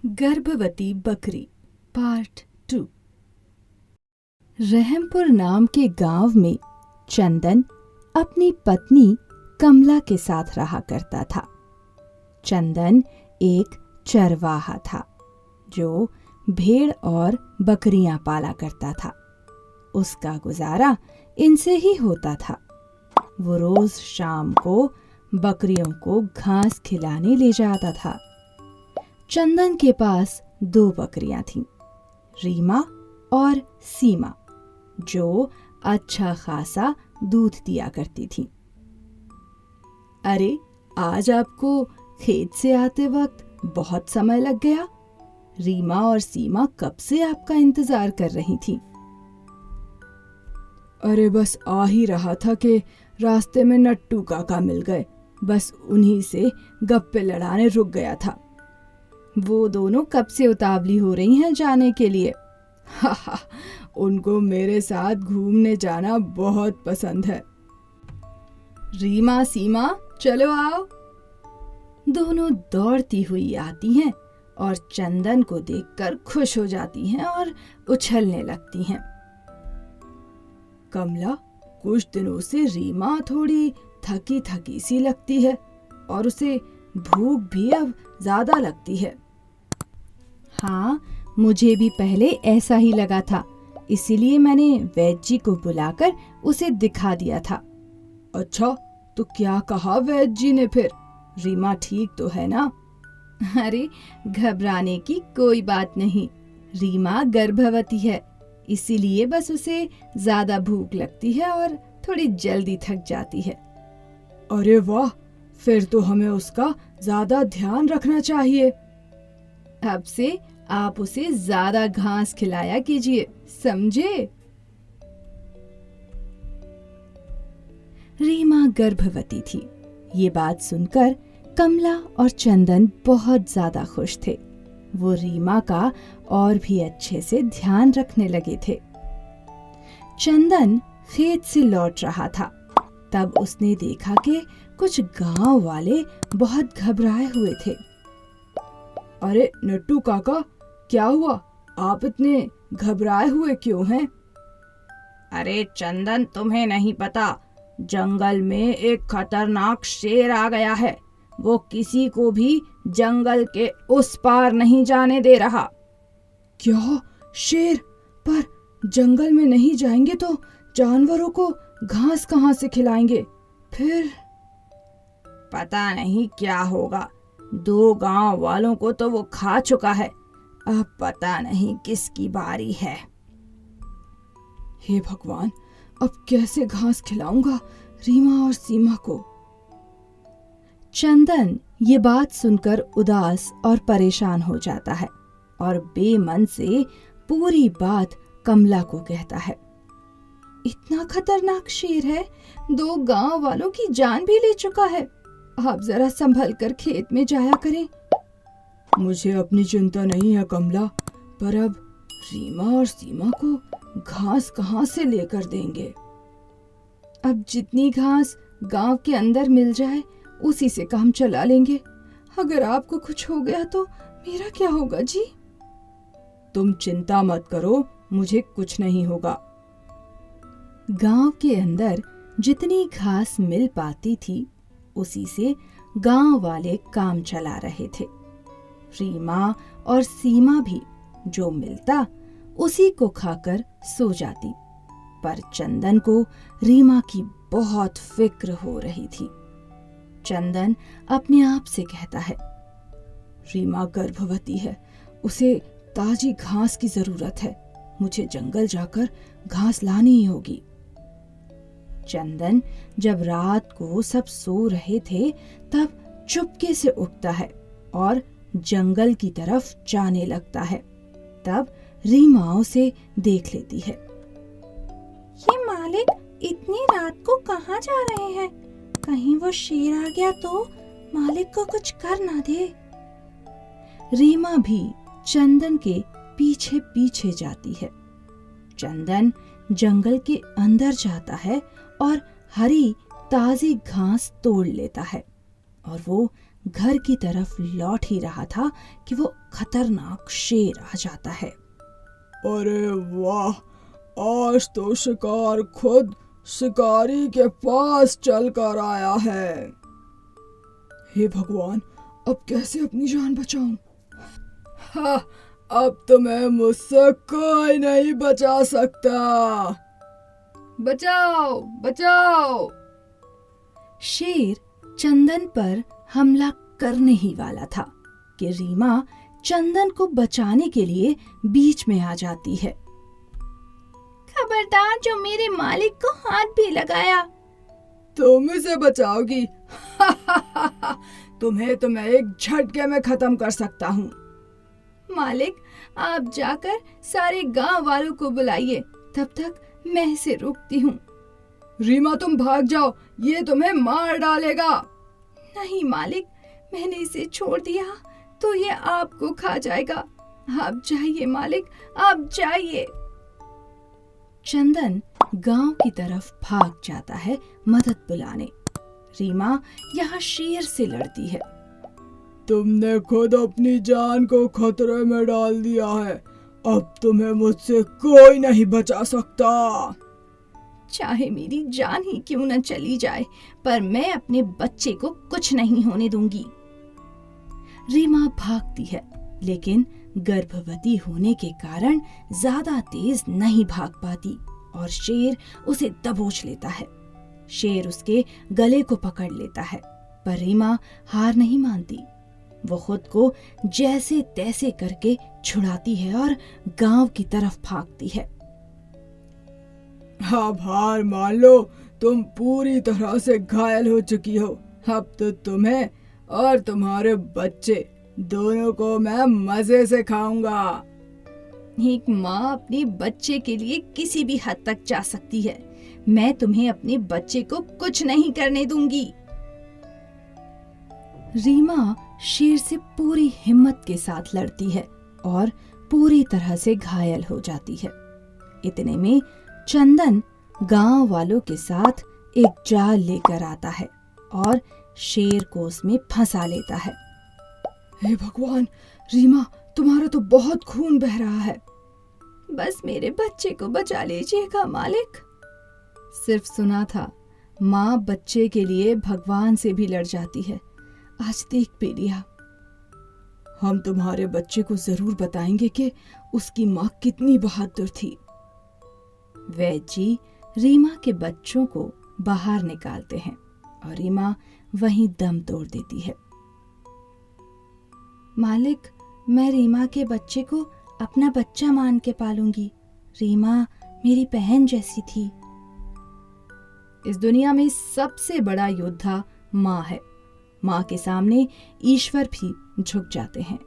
गर्भवती बकरी पार्ट 2। रहमपुर नाम के गांव में चंदन अपनी पत्नी कमला के साथ रहा करता था। चंदन एक चरवाहा था जो भेड़ और बकरियां पाला करता था। उसका गुजारा इनसे ही होता था। वो रोज शाम को बकरियों को घास खिलाने ले जाता था। चंदन के पास 2 बकरियां थीं, रीमा और सीमा, जो अच्छा खासा दूध दिया करती थीं। अरे, आज आपको खेत से आते वक्त बहुत समय लग गया। रीमा और सीमा कब से आपका इंतजार कर रही थीं। अरे, बस आ ही रहा था कि रास्ते में नट्टू काका मिल गए। बस उन्हीं से गप्पे लड़ाने रुक गया था। वो दोनों कब से उतावली हो रही हैं जाने के लिए। हा, उनको मेरे साथ घूमने जाना बहुत पसंद है। रीमा, सीमा, चलो आओ। दोनों दौड़ती हुई आती हैं और चंदन को देखकर खुश हो जाती हैं और उछलने लगती हैं। कमला, कुछ दिनों से रीमा थोड़ी थकी थकी सी लगती है और उसे भूख भी अब ज्यादा लगती है। हाँ, मुझे भी पहले ऐसा ही लगा था, इसीलिए मैंने वैद्य जी को बुलाकर उसे दिखा दिया था। अच्छा, तो क्या कहा वैद्य जी ने फिर? रीमा ठीक तो है ना? अरे, घबराने की कोई बात नहीं। रीमा गर्भवती है, इसीलिए बस उसे ज्यादा भूख लगती है और थोड़ी जल्दी थक जाती है। अरे वाह, फिर तो हमें उसका ज्यादा ध्यान रखना चाहिए। अब से आप उसे ज्यादा घास खिलाया कीजिए, समझे? रीमा गर्भवती थी। ये बात सुनकर कमला और चंदन बहुत ज्यादा खुश थे। वो रीमा का और भी अच्छे से ध्यान रखने लगे थे। चंदन खेत से लौट रहा था, तब उसने देखा कि कुछ गांव वाले बहुत घबराए हुए थे। अरे नट्टू काका, क्या हुआ? आप इतने घबराए हुए क्यों हैं? अरे चंदन, तुम्हें नहीं पता, जंगल में एक खतरनाक शेर आ गया है। वो किसी को भी जंगल के उस पार नहीं जाने दे रहा। क्या? शेर? पर जंगल में नहीं जाएंगे तो जानवरों को घास कहाँ से खिलाएंगे? फिर पता नहीं क्या होगा। 2 गांव वालों को तो वो खा चुका है। अब पता नहीं किसकी बारी है। हे भगवान, अब कैसे घास खिलाऊंगा रीमा और सीमा को? चंदन ये बात सुनकर उदास और परेशान हो जाता है और बेमन से पूरी बात कमला को कहता है। इतना खतरनाक शेर है, 2 गांव वालों की जान भी ले चुका है। आप जरा संभल कर खेत में जाया करें। मुझे अपनी चिंता नहीं है कमला, पर अब रीमा और सीमा को घास कहाँ से लेकर देंगे? अब जितनी घास गांव के अंदर मिल जाए उसी से काम चला लेंगे। अगर आपको कुछ हो गया तो मेरा क्या होगा जी? तुम चिंता मत करो, मुझे कुछ नहीं होगा। गांव के अंदर जितनी घास मिल पाती थी उसी से गांव वाले काम चला रहे थे। रीमा और सीमा भी जो मिलता उसी को खाकर सो जाती, पर चंदन को रीमा की बहुत फिक्र हो रही थी। चंदन अपने आप से कहता है, रीमा गर्भवती है, उसे ताजी घास की जरूरत है। मुझे जंगल जाकर घास लानी ही होगी। चंदन जब रात को सब सो रहे थे तब चुपके से उठता है और जंगल की तरफ जाने लगता है। तब रीमा उसे देख लेती है। ये मालिक इतनी रात को कहाँ जा रहे हैं? कहीं वो शेर आ गया तो मालिक को कुछ कर ना दे। रीमा भी चंदन के पीछे पीछे जाती है। चंदन जंगल के अंदर जाता है और हरी ताजी घास तोड़ लेता है और वो घर की तरफ लौट ही रहा था कि वो खतरनाक शेर आ जाता है। अरे वाह, आज तो शिकार खुद शिकारी के पास चलकर आया है। हे भगवान, अब कैसे अपनी जान बचाऊं? हाँ, अब तुम्हें मुझसे कोई नहीं बचा सकता। बचाओ बचाओ! शेर चंदन पर हमला करने ही वाला था कि रीमा चंदन को बचाने के लिए बीच में आ जाती है। खबरदार जो मेरे मालिक को हाथ भी लगाया। तुम इसे बचाओगी? तुम्हें तो मैं एक झटके में खत्म कर सकता हूँ। मालिक, आप जाकर सारे गांव वालों को बुलाइए, तब तक मैं इसे रोकती हूँ। रीमा, तुम भाग जाओ, ये तुम्हें मार डालेगा। नहीं मालिक, मैंने इसे छोड़ दिया तो ये आपको खा जाएगा। आप जाइए मालिक, आप जाइए। चंदन गांव की तरफ भाग जाता है मदद बुलाने। रीमा यहाँ शेर से लड़ती है। तुमने खुद अपनी जान को खतरे में डाल दिया है, अब तुम्हें मुझसे कोई नहीं बचा सकता। चाहे मेरी जान ही क्यों न चली जाए, पर मैं अपने बच्चे को कुछ नहीं होने दूंगी। रीमा भागती है, लेकिन गर्भवती होने के कारण ज्यादा तेज नहीं भाग पाती और शेर उसे दबोच लेता है। शेर उसके गले को पकड़ लेता है, पर रीमा हार नहीं मानती। वो खुद को जैसे तैसे करके छुड़ाती है और गांव की तरफ भागती है। अब हार मान लो, तुम पूरी तरह से घायल हो चुकी हो। अब तो तुम्हें और तुम्हारे बच्चे दोनों को मैं मजे से खाऊंगा। एक माँ अपने बच्चे के लिए किसी भी हद तक जा सकती है। मैं तुम्हें अपने बच्चे को कुछ नहीं करने दूंगी। रीमा शेर से पूरी हिम्मत के साथ लड़ती है और पूरी तरह से घायल हो जाती है। इतने में चंदन गांव वालों के साथ एक जाल लेकर आता है और शेर को उसमें फंसा लेता है। हे भगवान, रीमा, तुम्हारा तो बहुत खून बह रहा है। बस मेरे बच्चे को बचा लीजिएगा मालिक। सिर्फ सुना था, माँ बच्चे के लिए भगवान से भी लड़ जाती है। आज देख भी लिया। हम तुम्हारे बच्चे को जरूर बताएंगे कि उसकी माँ कितनी बहादुर थी। वैद्य जी रीमा के बच्चों को बाहर निकालते हैं और रीमा वहीं दम तोड़ देती है। मालिक, मैं रीमा के बच्चे को अपना बच्चा मान के पालूंगी। रीमा मेरी बहन जैसी थी। इस दुनिया में सबसे बड़ा योद्धा माँ है। माँ के सामने ईश्वर भी झुक जाते हैं।